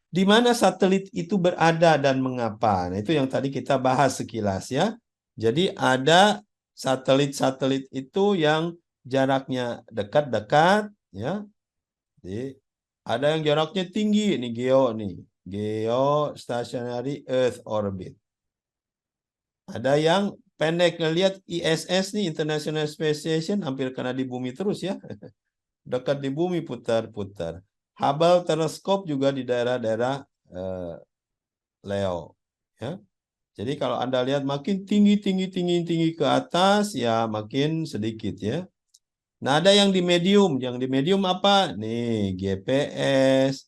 Di mana satelit itu berada dan mengapa? Nah, itu yang tadi kita bahas sekilas ya. Jadi ada satelit-satelit itu yang jaraknya dekat-dekat ya. Jadi ada yang jaraknya tinggi, ini geo nih. Geostationary Earth Orbit. Ada yang pendek, ngelihat ISS nih, International Space Station, hampir kena di bumi terus ya. Dekat di bumi putar-putar. Hubble teleskop juga di daerah-daerah Leo. Ya. Jadi kalau Anda lihat makin tinggi ke atas, ya makin sedikit ya. Nah, ada yang di medium. Yang di medium apa? Nih, GPS,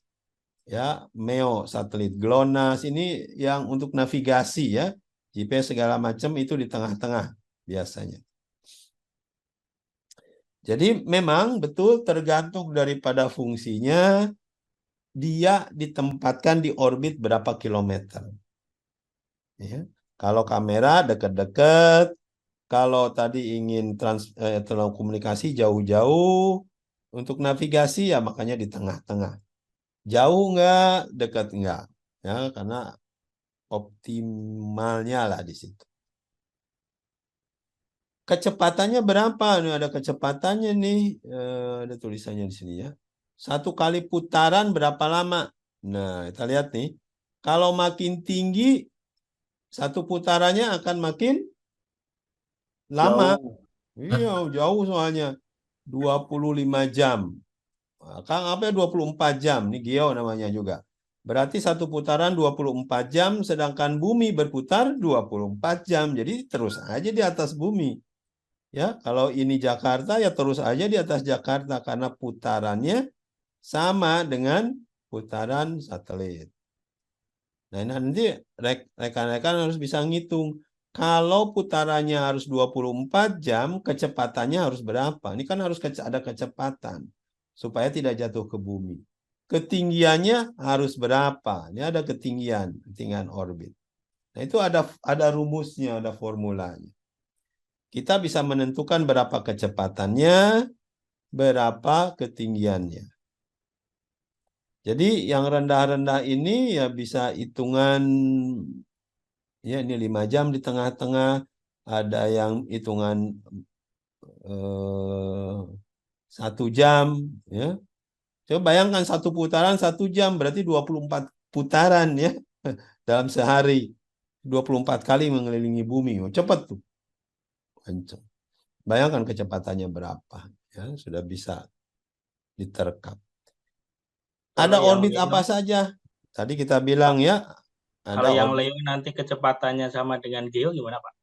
ya, MEO, satelit GLONASS. Ini yang untuk navigasi ya. GPS segala macam itu di tengah-tengah biasanya. Jadi memang betul tergantung daripada fungsinya, dia ditempatkan di orbit berapa kilometer. Ya. Kalau kamera dekat-dekat, kalau tadi ingin telekomunikasi jauh-jauh, untuk navigasi ya makanya di tengah-tengah. Jauh enggak, dekat enggak. Ya, karena optimalnya lah di situ. Kecepatannya berapa? Nih ada kecepatannya nih. Ada tulisannya di sini ya. 1 kali putaran berapa lama? Nah, kita lihat nih. Kalau makin tinggi, satu putarannya akan makin lama. Jauh. Iya, jauh soalnya. 25 jam. Nah, Kang, apa ya 24 jam? Ini Geo namanya juga. Berarti satu putaran 24 jam, sedangkan bumi berputar 24 jam. Jadi terus aja di atas bumi. Ya, kalau ini Jakarta ya terus aja di atas Jakarta karena putarannya sama dengan putaran satelit. Nah, nanti rekan-rekan harus bisa ngitung. Kalau putarannya harus 24 jam, kecepatannya harus berapa? Ini kan harus ada kecepatan supaya tidak jatuh ke bumi. Ketinggiannya harus berapa? Ini ada ketinggian orbit. Nah, itu ada rumusnya, ada formulanya. Kita bisa menentukan berapa kecepatannya, berapa ketinggiannya. Jadi yang rendah-rendah ini ya bisa hitungan, ya ini 5 jam di tengah-tengah, ada yang hitungan 1 jam, ya. Coba bayangkan satu putaran 1 jam, berarti 24 putaran ya dalam sehari. 24 kali mengelilingi bumi. Oh, cepat tuh. Kenceng. Bayangkan kecepatannya berapa. Ya, sudah bisa diterkam. Kalau Ada yang orbit Leo, apa saja? Tadi kita bilang Pak, ya, ada kalau yang orbit. Leo nanti kecepatannya sama dengan Geo gimana, Pak?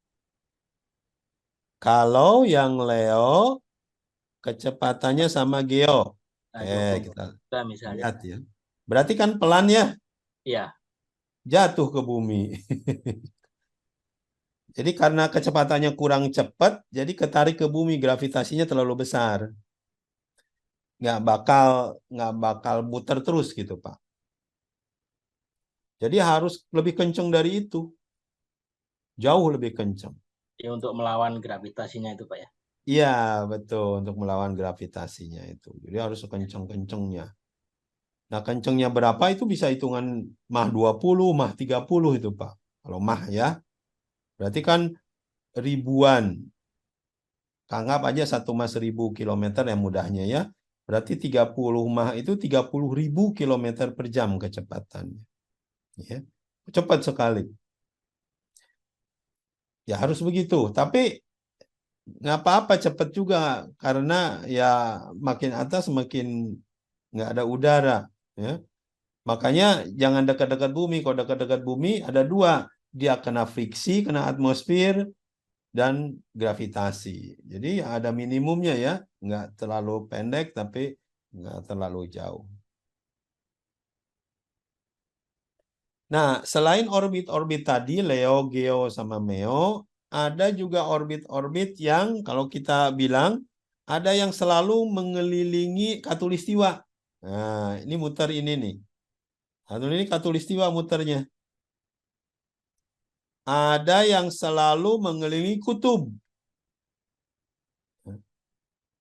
Kalau yang Leo kecepatannya sama Geo. Nah, Kita 24 juta misalnya. lihat ya. Berarti kan pelan ya, Iya, jatuh ke bumi. Jadi karena kecepatannya kurang cepat, jadi ketarik ke bumi, gravitasinya terlalu besar. Nggak bakal nggak bakal muter terus gitu, Pak. Jadi harus lebih kenceng dari itu, jauh lebih kenceng. ya untuk melawan gravitasinya itu, Pak ya. Iya, betul, untuk melawan gravitasinya itu. Jadi harus kenceng-kencengnya. Nah, kencengnya berapa itu bisa hitungan mah 20, mah 30 itu, Pak. Kalau mah ya, berarti kan ribuan. Anggap aja 1 mah 1000 kilometer yang mudahnya ya. Berarti 30 mah itu 30.000 kilometer per jam kecepatannya. Ya. Cepat sekali. Ya harus begitu. Tapi nggak apa-apa cepat juga karena ya makin atas makin nggak ada udara. Ya. Makanya jangan dekat-dekat bumi. Kalau dekat-dekat bumi ada dua. Dia kena friksi, kena atmosfer, dan gravitasi. Jadi ada minimumnya ya. Nggak terlalu pendek, tapi nggak terlalu jauh. Nah, selain orbit-orbit tadi, Leo, Geo, sama Meo, ada juga orbit-orbit yang kalau kita bilang, ada yang selalu mengelilingi Katulistiwa. Nah, ini muter ini nih. Ini Katulistiwa muternya. Ada yang selalu mengelilingi kutub.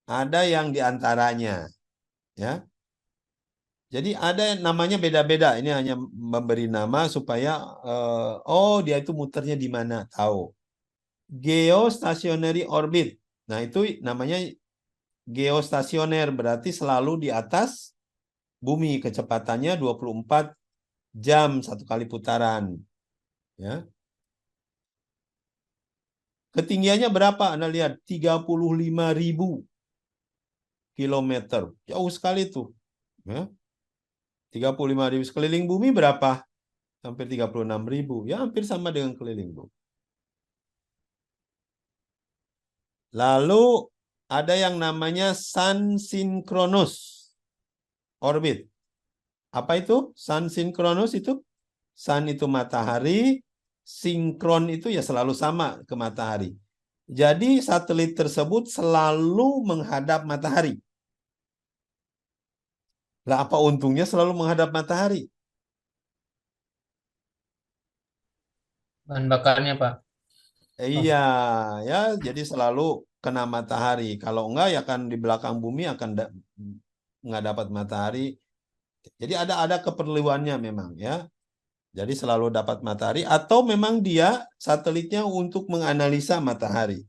Ada yang diantaranya. Ya. Jadi ada yang namanya beda-beda. Ini hanya memberi nama supaya oh dia itu muternya di mana, tahu. Geostationary orbit. Nah, itu namanya geostasioner, berarti selalu di atas bumi, kecepatannya 24 jam satu kali putaran. Ya. Ketinggiannya berapa? Anda lihat 35.000 kilometer. Jauh sekali tuh. Ya. 35.000 sekeliling bumi berapa? Hampir 36.000. Ya, hampir sama dengan keliling bumi. Lalu ada yang namanya sun synchronous orbit. Apa itu? Sun synchronous itu? Sun itu matahari, sinkron itu ya selalu sama ke matahari. Jadi satelit tersebut selalu menghadap matahari. Lah apa untungnya selalu menghadap matahari? Bahan bakarnya, Pak. Iya, ya jadi selalu kena matahari. Kalau enggak ya kan di belakang bumi akan nggak dapat matahari. Jadi ada keperluannya memang ya. Jadi selalu dapat matahari atau memang dia satelitnya untuk menganalisa matahari.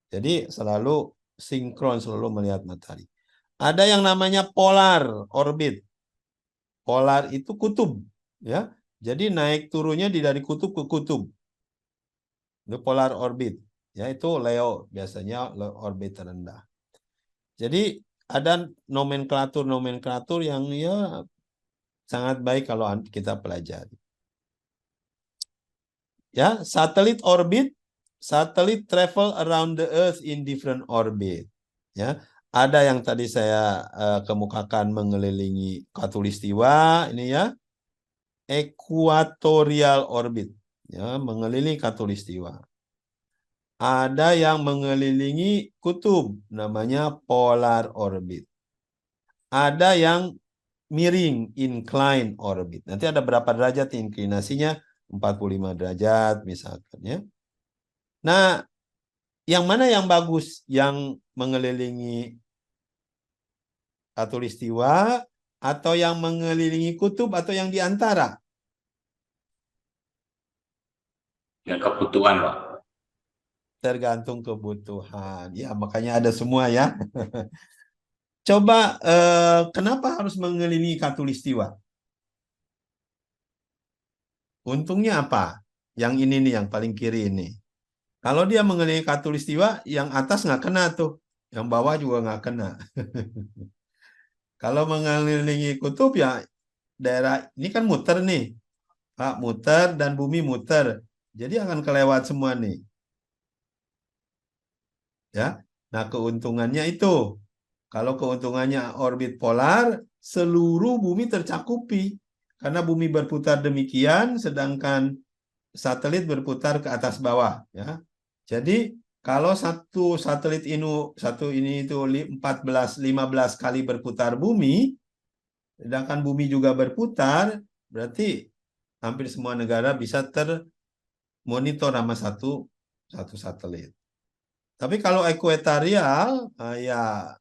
Jadi selalu sinkron, selalu melihat matahari. Ada yang namanya polar orbit. Polar itu kutub, ya. Jadi naik turunnya dari kutub ke kutub. Itu polar orbit. Ya, itu Leo biasanya orbit terendah. Jadi ada nomenklatur-nomenklatur yang ya sangat baik kalau kita pelajari. Ya, satelit orbit, satelit travel around the earth in different orbit. Ya, ada yang tadi saya kemukakan mengelilingi khatulistiwa ini ya, equatorial orbit, ya, mengelilingi khatulistiwa. Ada yang mengelilingi kutub, namanya polar orbit. Ada yang miring, incline orbit. Nanti ada berapa derajat inklinasinya? 45 derajat misalkan ya. Nah, yang mana yang bagus? Yang mengelilingi khatulistiwa atau yang mengelilingi kutub atau yang di antara? Ya kebutuhan, Pak. Tergantung kebutuhan. Ya, makanya ada semua ya. Coba kenapa harus mengelilingi khatulistiwa? Untungnya apa? Yang ini nih, yang paling kiri ini. Kalau dia mengelilingi khatulistiwa, yang atas nggak kena tuh. Yang bawah juga nggak kena. Kalau mengelilingi kutub ya daerah ini kan muter nih. Pak, muter dan bumi muter. Jadi akan kelewat semua nih. Ya. Nah, keuntungannya itu. Kalau keuntungannya orbit polar, seluruh bumi tercakupi. Karena bumi berputar demikian, sedangkan satelit berputar ke atas bawah. Ya. Jadi kalau satu ini itu 15 kali berputar bumi, sedangkan bumi juga berputar, berarti hampir semua negara bisa termonitor sama satu satelit. Tapi kalau ekuatorial, ya,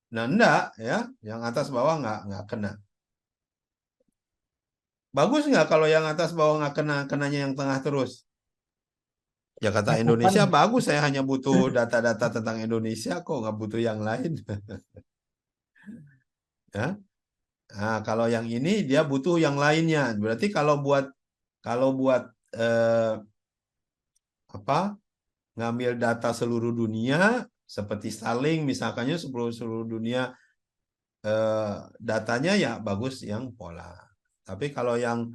nah enggak ya, yang atas bawah nggak kena. Bagus nggak kalau yang atas bawah nggak kena, kenanya yang tengah terus? Ya kata Indonesia bagus, saya hanya butuh data-data tentang Indonesia kok, nggak butuh yang lain. Ya. Nah, kalau yang ini dia butuh yang lainnya. Berarti kalau buat apa? Ngambil data seluruh dunia seperti Starlink misalkannya seluruh dunia datanya ya bagus yang pola. Tapi kalau yang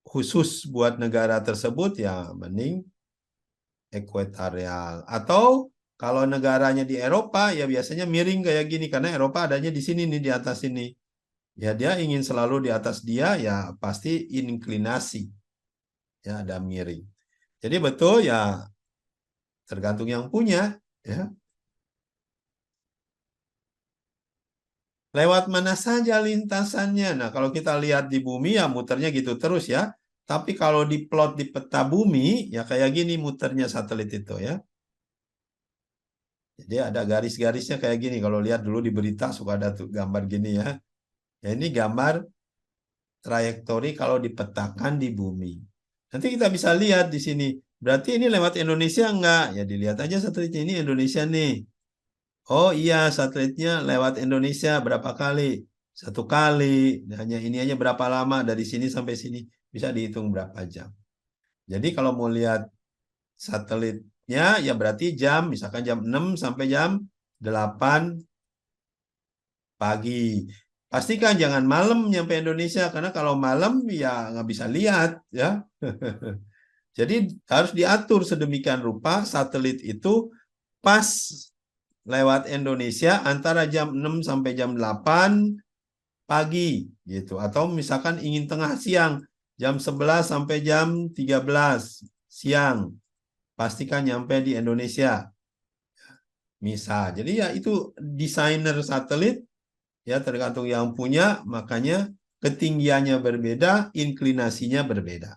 khusus buat negara tersebut ya mending ekuatorial. Atau kalau negaranya di Eropa ya biasanya miring kayak gini karena Eropa adanya di sini nih di atas sini. Ya dia ingin selalu di atas dia ya pasti inklinasi. Ya ada miring. Jadi betul ya tergantung yang punya ya. Lewat mana saja lintasannya. Nah, kalau kita lihat di bumi ya muternya gitu terus ya. Tapi kalau diplot di peta bumi ya kayak gini muternya satelit itu ya. Jadi ada garis-garisnya kayak gini. Kalau lihat dulu di berita suka ada tuh gambar gini ya. Ya, ini gambar trayektori kalau dipetakan di bumi. Nanti kita bisa lihat di sini. Berarti ini lewat Indonesia enggak? Ya dilihat aja satelitnya, ini Indonesia nih. Oh iya, satelitnya lewat Indonesia berapa kali? 1 kali. Hanya ini aja berapa lama dari sini sampai sini. Bisa dihitung berapa jam. Jadi kalau mau lihat satelitnya ya berarti jam, misalkan jam 6 sampai jam 8 pagi. Pastikan jangan malam nyampe Indonesia, karena kalau malam ya nggak bisa lihat ya. Jadi harus diatur sedemikian rupa satelit itu pas lewat Indonesia antara jam 6 sampai jam 8 pagi gitu. Atau misalkan ingin tengah siang, jam 11 sampai jam 13 siang. Pastikan nyampe di Indonesia. Misal. Jadi ya itu desainer satelit ya tergantung yang punya, makanya ketinggiannya berbeda, inklinasinya berbeda.